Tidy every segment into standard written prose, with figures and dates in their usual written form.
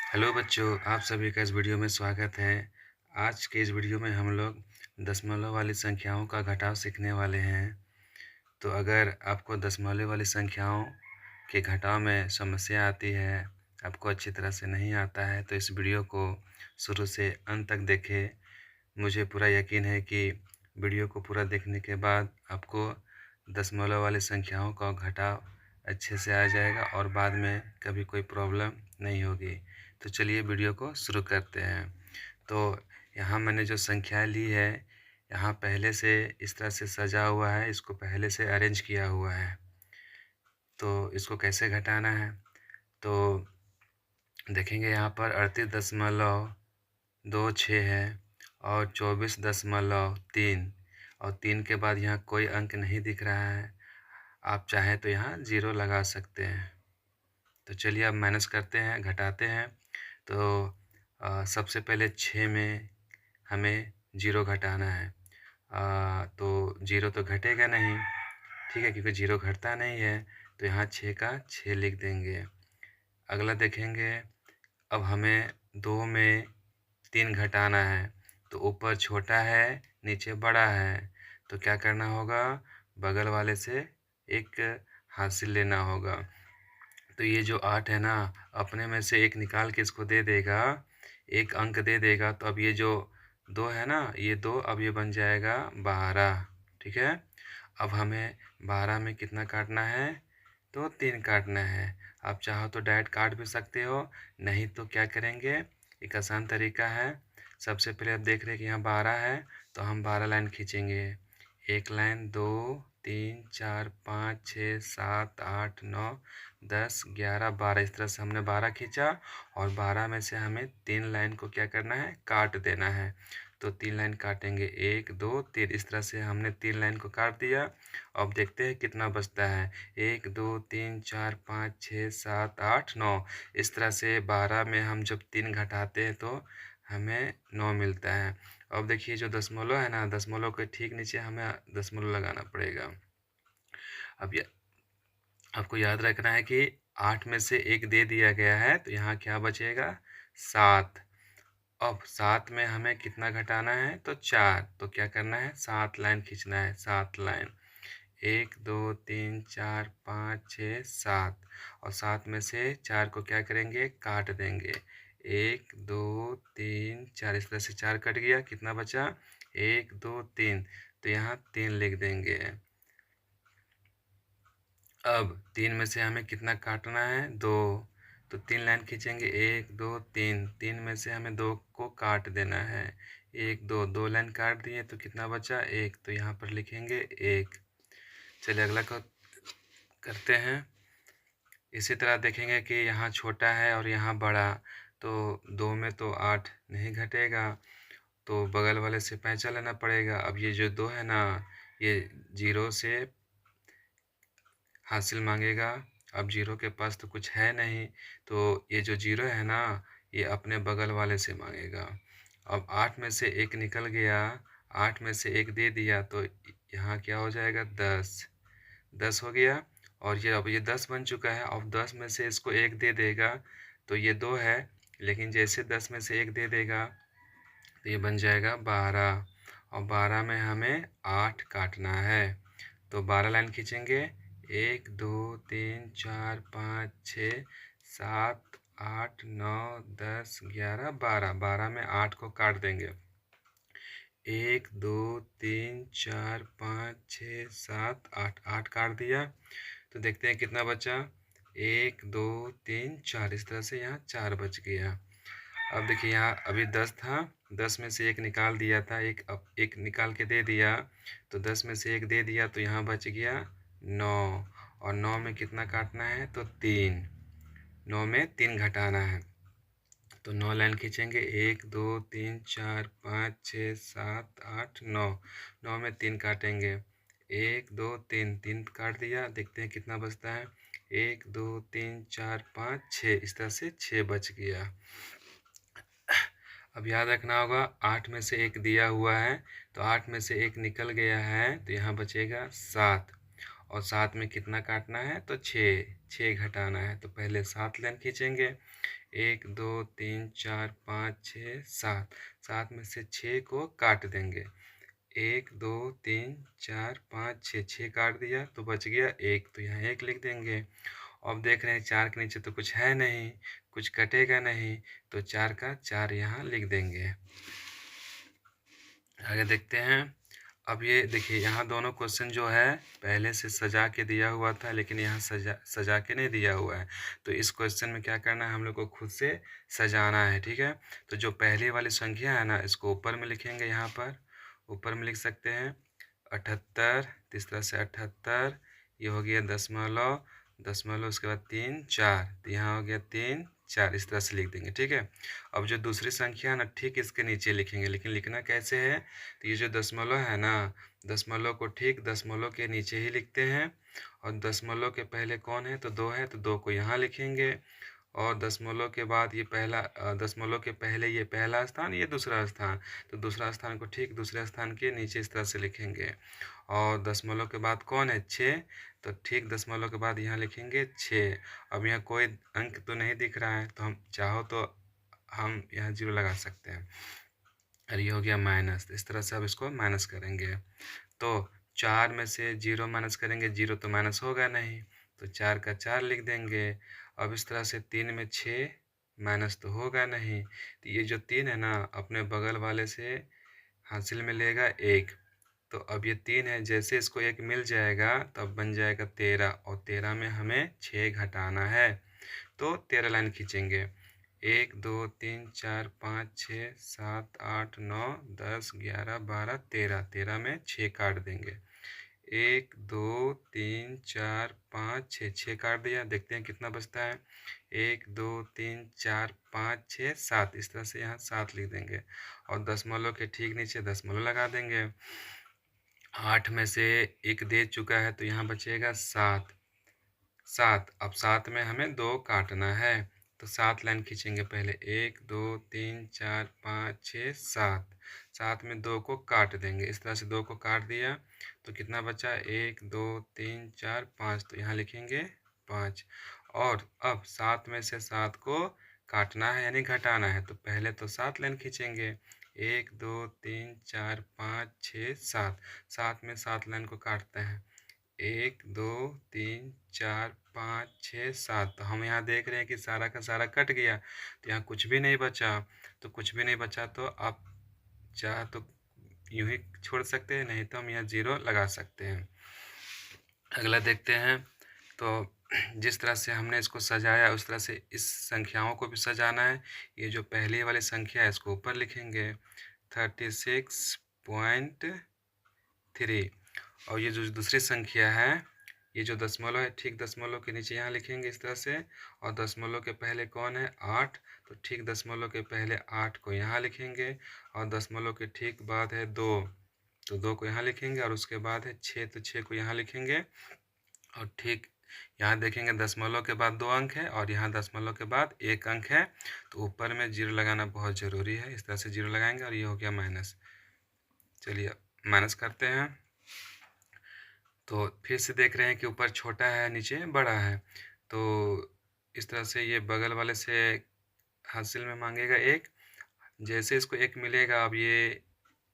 Hello बच्चों, आप सभी का इस वीडियो में स्वागत है। आज के इस वीडियो में हम लोग दशमलव वाली संख्याओं का घटाव सीखने वाले हैं। तो अगर आपको दशमलव वाली संख्याओं के घटाव में समस्या आती है, आपको अच्छी तरह से नहीं आता है, तो इस वीडियो को शुरू से अंत तक देखें। मुझे पूरा यकीन है कि वीडियो को पूरा देखने के बाद आपको दशमलव वाली संख्याओं का घटाव अच्छे से आ जाएगा और बाद में कभी कोई प्रॉब्लम नहीं होगी। तो चलिए वीडियो को शुरू करते हैं। तो यहाँ मैंने जो संख्या ली है, यहाँ पहले से इस तरह से सजा हुआ है, इसको पहले से अरेंज किया हुआ है। तो इसको कैसे घटाना है, तो देखेंगे यहाँ पर 38.26 है और 24.3 और 3 के बाद यहाँ कोई अंक नहीं दिख रहा है। आप चाहें तो यहाँ 0 लगा सकते हैं। तो चलिए अब माइनस करते हैं, घटाते हैं। तो सबसे पहले 6 में हमें 0 घटाना है। तो 0 तो घटेगा नहीं, ठीक है, क्योंकि 0 घटता नहीं है। तो यहाँ 6 का 6 लिख देंगे। अगला देखेंगे, अब हमें 2 में 3 घटाना है। तो ऊपर छोटा है, नीचे बड़ा है, तो क्या करना होगा, बगल वाले से एक हासिल लेना होगा। तो ये जो 8 है ना, अपने में से एक निकाल के इसको दे देगा, एक अंक दे देगा। तो अब ये जो 2 है ना, ये 2 अब ये बन जाएगा 12, ठीक है। अब हमें 12 में कितना काटना है, तो 3 काटना है। आप चाहो तो डायरेक्ट काट भी सकते हो, नहीं तो क्या करेंगे, एक आसान तरीका है। सबसे पहले आप देख रहे हैं कि यहाँ 12 है, तो हम 12 लाइन खींचेंगे। एक लाइन, 2 3 4 5 6 7 8 9 10 11 12, इस तरह से हमने 12 खींचा और 12 में से हमें 3 लाइन को क्या करना है, काट देना है। तो 3 लाइन काटेंगे, 1 2 3, इस तरह से हमने 3 लाइन को काट दिया। अब देखते हैं कितना बचता है, 1 2 3 4 5 6 7 8 9। इस तरह से 12 में हम जब 3 घटाते हैं तो हमें 9 मिलता है। अब देखिए जो दशमलव है ना, दशमलव के ठीक नीचे हमें दशमलव लगाना पड़ेगा। अब आपको याद रखना है कि 8 में से 1 दे दिया गया है, तो यहाँ क्या बचेगा, 7। अब 7 में हमें कितना घटाना है, तो 4। तो क्या करना है, 7 लाइन खींचना है, 7 लाइन, 1 2 3 4 5 6 7। और 7 में से 4 को क्या करेंगे, काट देंगे, 1 2 3 4, इस तरह से 4 कट गया, कितना बचा, 1 2 3। तो यहाँ 3 लिख देंगे। अब 3 में से हमें कितना काटना है, 2। तो 3 लाइन खींचेंगे, 1 2 3, 3 में से हमें 2 को काट देना है, 1 2, 2 लाइन काट दिए तो कितना बचा, 1। तो यहाँ पर लिखेंगे 1। चलिए अगला को करते हैं। इसी तरह देखेंगे कि यहाँ छोटा है और यहाँ बड़ा, तो 2 में तो 8 नहीं घटेगा, तो बगल वाले से पैंचा लेना पड़ेगा। अब ये जो 2 है ना, ये 0 से हासिल मांगेगा। अब 0 के पास तो कुछ है नहीं, तो ये जो 0 है ना, ये अपने बगल वाले से मांगेगा। अब 8 में से 1 निकल गया, 8 में से 1 दे दिया, तो यहाँ क्या हो जाएगा, 10 हो गया। और ये अब ये 10 बन चुका है। अब 10 में से इसको 1 दे देगा, तो ये 2 है, लेकिन जैसे 10 में से 1 दे देगा तो ये बन जाएगा 12। और 12 में हमें 8 काटना है, तो 12 लाइन खींचेंगे, 1 2 3 4 5 6 7 8 9 10 11 12। 12 में 8 को काट देंगे, 1 2 3 4 5 6 7 8, 8 काट दिया। तो देखते हैं कितना बचा, 1 2 3 4, इस तरह से यहाँ 4 बच गया। अब देखिए यहाँ अभी 10 था, 10 में से 1 निकाल दिया था, अब 1 निकाल के दे दिया, तो 10 में से 1 दे दिया, तो यहाँ बच गया 9। और 9 में कितना काटना है, तो 3। 9 में 3 घटाना है, तो 9 लाइन खींचेंगे, 1 2 3 4 5 6 7 8 9। 9 में 3 काटेंगे, 1 2 3, 3 काट दिया। देखते हैं कितना बचता है, 1 2 3 4 5 6, इस तरह से 6 बच गया। अब याद रखना होगा, 8 में से 1 दिया हुआ है, तो 8 में से 1 निकल गया है, तो यहाँ बचेगा 7। और 7 में कितना काटना है, तो 6 घटाना है। तो पहले 7 लाइन खींचेंगे, 1 2 3 4 5 6 7, 7 में से 6 को काट देंगे। 1 2 3 4 5 6, 6 काट दिया तो बच गया 1, तो यहाँ 1 लिख देंगे। अब देख रहे हैं 4 के नीचे तो कुछ है नहीं, कुछ कटेगा नहीं, तो 4 का 4 यहाँ लिख देंगे। आगे देखते हैं। अब ये देखिए यहाँ दोनों क्वेश्चन जो है पहले से सजा के दिया हुआ था, लेकिन यहाँ सजा के नहीं दिया हुआ है। तो इस क्वेश्चन में क्या करना है, हम लोग को खुद से सजाना है, ठीक है। तो जो पहली वाली संख्या है ना, इसको ऊपर में लिखेंगे। यहाँ पर ऊपर में लिख सकते हैं 78, तीसरा से 78, ये हो गया दशमलव, दशमलव उसके बाद 3 4, तो यहाँ हो गया 3 4, इस तरह से लिख देंगे, ठीक है। अब जो दूसरी संख्या है ना, ठीक इसके नीचे लिखेंगे, लेकिन लिखना कैसे है, तो ये जो दशमलव है ना, दशमलव को ठीक दशमलव के नीचे ही लिखते हैं। और दशमलव के पहले कौन है, तो 2 है, तो 2 को यहाँ लिखेंगे। और दशमलव के बाद ये पहला दशमलव के पहले ये पहला स्थान, ये दूसरा स्थान, तो दूसरा स्थान को ठीक दूसरे स्थान के नीचे इस तरह से लिखेंगे। और दशमलव के बाद कौन है, 6, तो ठीक दशमलव के बाद यहाँ लिखेंगे 6। अब यहाँ कोई अंक तो नहीं दिख रहा है, तो हम चाहो तो हम यहाँ 0 लगा सकते हैं। और ये हो गया माइनस, इस तरह से अब इसको माइनस करेंगे। तो 4 में से 0 माइनस करेंगे, 0 तो माइनस होगा नहीं, तो 4 का 4 लिख देंगे। अब इस तरह से 3 में 6 माइनस तो होगा नहीं, तो ये जो 3 है ना, अपने बगल वाले से हासिल में लेगा 1। तो अब ये 3 है, जैसे इसको 1 मिल जाएगा तब बन जाएगा 13, और 13 में हमें 6 घटाना है, तो 13 लाइन खींचेंगे। 1 2 3 4 5 6 7 8 9 10 11 12 13, 13 में 6 काट देंगे। 1 2 3 4 5 6, 6 काट दिया। देखते हैं कितना बचता है। 1 2 3 4 5 6 7, इस तरह से यहाँ 7 लिख देंगे। और दशमलव के ठीक नीचे दशमलव लगा देंगे। 8 में से 1 दे चुका है, तो यहाँ बचेगा 7। 7, अब 7 में हमें 2 काटना है, तो 7 लाइन खींचेंगे पहले। 1 2 3 4 5 6 7, 7 में 2 को काट देंगे। इस तरह से 2 को काट दिया तो कितना बचा, 1 2 3 4 5, तो यहाँ लिखेंगे 5। और अब 7 में से 7 को काटना है यानी घटाना है, तो पहले तो 7 लाइन खींचेंगे। 1 2 3 4 5 6 7, 7 में 7 लाइन को काटते हैं। 1 2 3 4 5 6 7, तो हम यहाँ देख रहे हैं कि सारा का सारा कट गया, तो यहाँ कुछ भी नहीं बचा। तो कुछ भी नहीं बचा तो आप चाह तो यूँ ही छोड़ सकते हैं, नहीं तो हम यहाँ 0 लगा सकते हैं। अगला देखते हैं। तो जिस तरह से हमने इसको सजाया उस तरह से इस संख्याओं को भी सजाना है। ये जो पहली वाली संख्या है इसको ऊपर लिखेंगे 36.3, और ये जो दूसरी संख्या है, ये जो दशमलव है, ठीक दशमलव के नीचे यहाँ लिखेंगे इस तरह से। और दशमलव के पहले कौन है, 8, तो ठीक दशमलव के पहले 8 को यहाँ लिखेंगे। और दशमलव के ठीक बाद है 2, तो 2 को यहाँ लिखेंगे। और उसके बाद है 6, तो 6 को यहाँ लिखेंगे। और ठीक यहाँ देखेंगे दशमलव के बाद 2 अंक है, और यहाँ दशमलव के बाद 1 अंक है, तो ऊपर में 0 लगाना बहुत ज़रूरी है। इस तरह से 0 लगाएंगे, और ये हो गया माइनस। चलिए माइनस करते हैं। तो फिर से देख रहे हैं कि ऊपर छोटा है नीचे बड़ा है, तो इस तरह से ये बगल वाले से हासिल में मांगेगा 1। जैसे इसको 1 मिलेगा, अब ये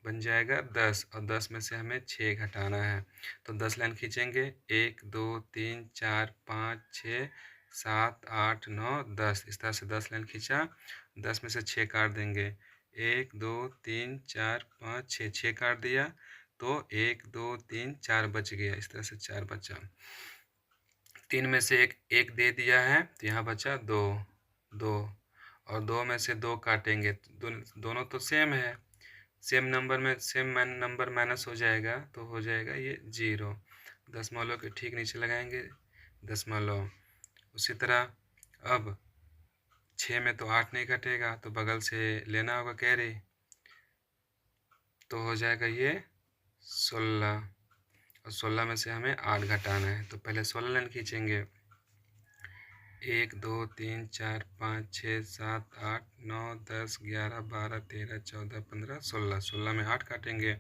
बन जाएगा 10, और 10 में से हमें 6 घटाना है, तो 10 लाइन खींचेंगे। 1 2 3 4 5 6 7 8 9 10, इस तरह से 10 लाइन खींचा। 10 में से 6 काट देंगे। 1 2 3 4 5 6, 6 काट दिया, तो 1 2 3 4 बच गया। इस तरह से 4 बचा। 3 में से 1 दे दिया है, तो यहाँ बचा 2 2, और 2 में से 2 काटेंगे, दोनों तो सेम है, सेम नंबर माइनस हो जाएगा, तो हो जाएगा ये 0। दशमलव के ठीक नीचे लगाएंगे दशमलव। उसी तरह अब 6 में तो 8 नहीं कटेगा, तो बगल से लेना होगा कैरी, तो हो जाएगा ये 16। और 16 में से हमें 8 घटाना है, तो पहले 16 लाइन खींचेंगे। 1 2 3 4 5 6 7 8 9 10 11 12 13 14 15 16, 16 में 8 काटेंगे।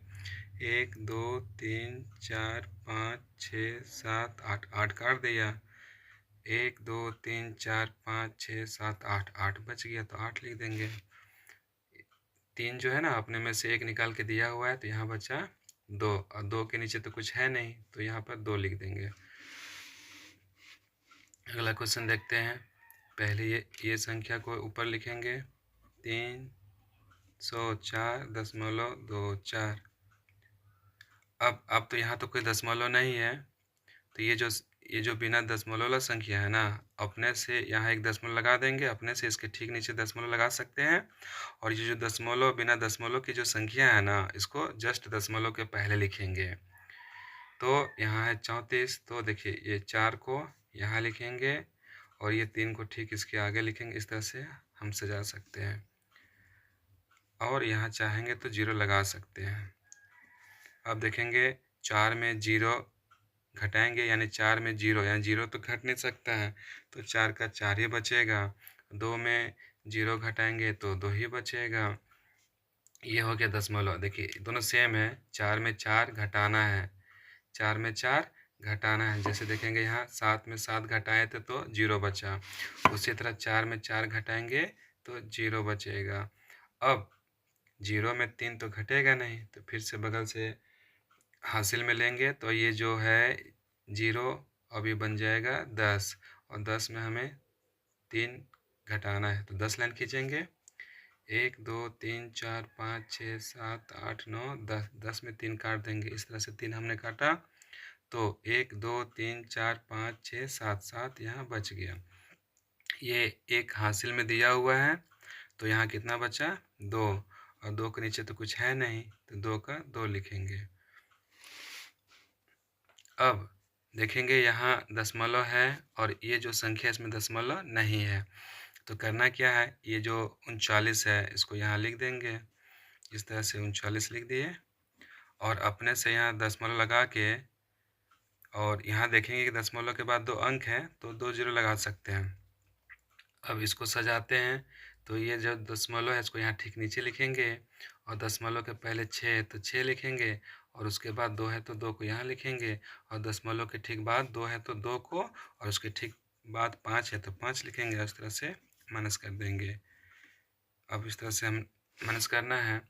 1 2 3 4 5 6 7 8, 8 काट दिया। 1 2 3 4 5 6 7 8 8 बच गया तो 8 लिख देंगे। 3 जो है ना अपने में से 1 निकाल के दिया हुआ है तो यहाँ बचा 2 और 2 के नीचे तो कुछ है नहीं तो यहाँ पर 2 लिख देंगे। अगला क्वेश्चन देखते हैं। पहले ये संख्या को ऊपर लिखेंगे 304.24। अब तो यहाँ तो कोई दशमलव नहीं है तो ये जो बिना दशमलव वाला संख्या है ना अपने से यहाँ एक दशमलव लगा देंगे, अपने से इसके ठीक नीचे दशमलव लगा सकते हैं। और ये जो दशमलव बिना दशमलव की जो संख्या है ना इसको जस्ट दशमलव के पहले लिखेंगे। तो यहाँ है 34 तो देखिए ये 4 को यहाँ लिखेंगे और ये 3 को ठीक इसके आगे लिखेंगे। इस तरह से हम सजा सकते हैं और यहाँ चाहेंगे तो 0 लगा सकते हैं। अब देखेंगे 4 में 0 घटाएंगे यानी 4 में 0 यानी 0 तो घट नहीं सकता है तो 4 का 4 ही बचेगा। 2 में 0 घटाएंगे तो 2 ही बचेगा। ये हो गया दशमलव। देखिए दोनों सेम है। 4 में 4 घटाना है, 4 में 4 घटाना है। जैसे देखेंगे यहाँ 7 में 7 घटाए थे तो 0 बचा। उसी तरह 4 में 4 घटाएंगे तो 0 बचेगा। अब 0 में 3 तो घटेगा नहीं तो फिर से बगल से हासिल में लेंगे तो ये जो है 0 अभी बन जाएगा 10 और 10 में हमें 3 घटाना है तो 10 लाइन खींचेंगे। 1 2 3 4 5 6 7 8 9 10 10 में 3 काट देंगे। इस तरह से 3 हमने काटा तो 1 2 3 4 5 6 7 7 यहाँ बच गया। ये एक हासिल में दिया हुआ है तो यहाँ कितना बचा 2 और 2 के नीचे तो कुछ है नहीं तो 2 का 2 लिखेंगे। अब देखेंगे यहाँ दशमलव है और ये जो संख्या इसमें दशमलव नहीं है तो करना क्या है, ये जो 39 है इसको यहाँ लिख देंगे। इस तरह से 39 लिख दिए और अपने से यहाँ दशमलव लगा के और यहाँ देखेंगे कि दशमलव के बाद 2 अंक हैं तो 2 0 लगा सकते हैं। अब इसको सजाते हैं तो ये जो दशमलव है इसको यहाँ ठीक नीचे लिखेंगे और दशमलव के पहले 6 है तो 6 लिखेंगे और उसके बाद 2 है तो 2 को यहाँ लिखेंगे और दशमलव के ठीक बाद 2 है तो 2 को और उसके ठीक बाद 5 है तो 5 लिखेंगे। इस तरह से माइनस कर देंगे। अब इस तरह से हम माइनस करना है।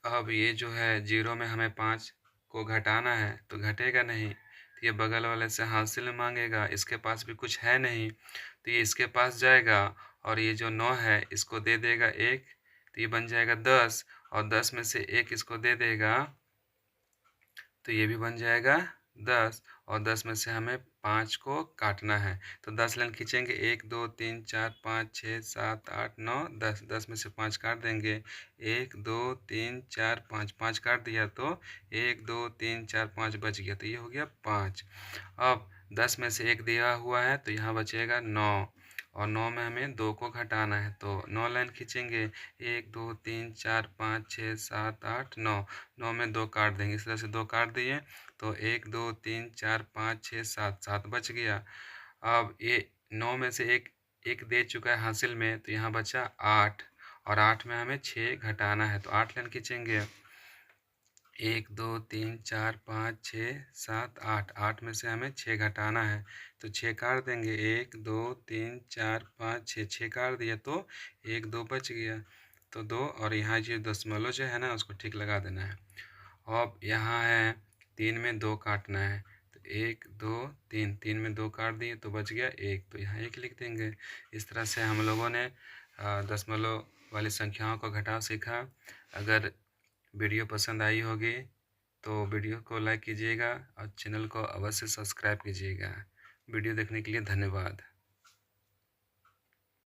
अब ये जो है 0 में हमें 5 को घटाना है तो घटेगा नहीं तो ये बगल वाले से हासिल में मांगेगा। इसके पास भी कुछ है नहीं तो ये इसके पास जाएगा और ये जो 9 है इसको दे देगा 1 तो ये बन जाएगा 10 और 10 में से 1 इसको दे देगा तो ये भी बन जाएगा 10 और 10 में से हमें 5 को काटना है तो 10 लाइन खींचेंगे 1 2 3 4 5 6 7 8 9 10 10 में से 5 काट देंगे 1 2 3 4 5 5 काट दिया तो 1 2 3 4 5 बच गया तो ये हो गया 5। अब 10 में से 1 दिया हुआ है तो यहाँ बचेगा 9 और 9 में हमें 2 को घटाना है तो 9 लाइन खींचेंगे 1 2 3 4 5 6 7 8 9 9 में 2 काट देंगे। इस तरह से 2 काट दिए तो 1 2 3 4 5 6 7 7 बच गया। अब ये 9 में से एक दे चुका है हासिल में तो यहाँ बचा 8 और 8 में हमें 6 घटाना है तो 8 लाइन खींचेंगे 1 2 3 4 5 6 7 8 8 में से हमें 6 घटाना है तो 6 काट देंगे 1 2 3 4 5 6 6 काट दिया तो 1 2 बच गया तो 2 और यहाँ जो दशमलव जो है ना उसको ठीक लगा देना है। अब यहाँ है 3 में 2 काटना है तो 1 2 3 3 में 2 काट दिए तो बच गया 1 तो यहाँ 1 लिख देंगे। इस तरह से हम लोगों ने दशमलव वाली संख्याओं का घटाव सीखा। अगर वीडियो पसंद आई होगी तो वीडियो को लाइक कीजिएगा और चैनल को अवश्य सब्सक्राइब कीजिएगा। वीडियो देखने के लिए धन्यवाद।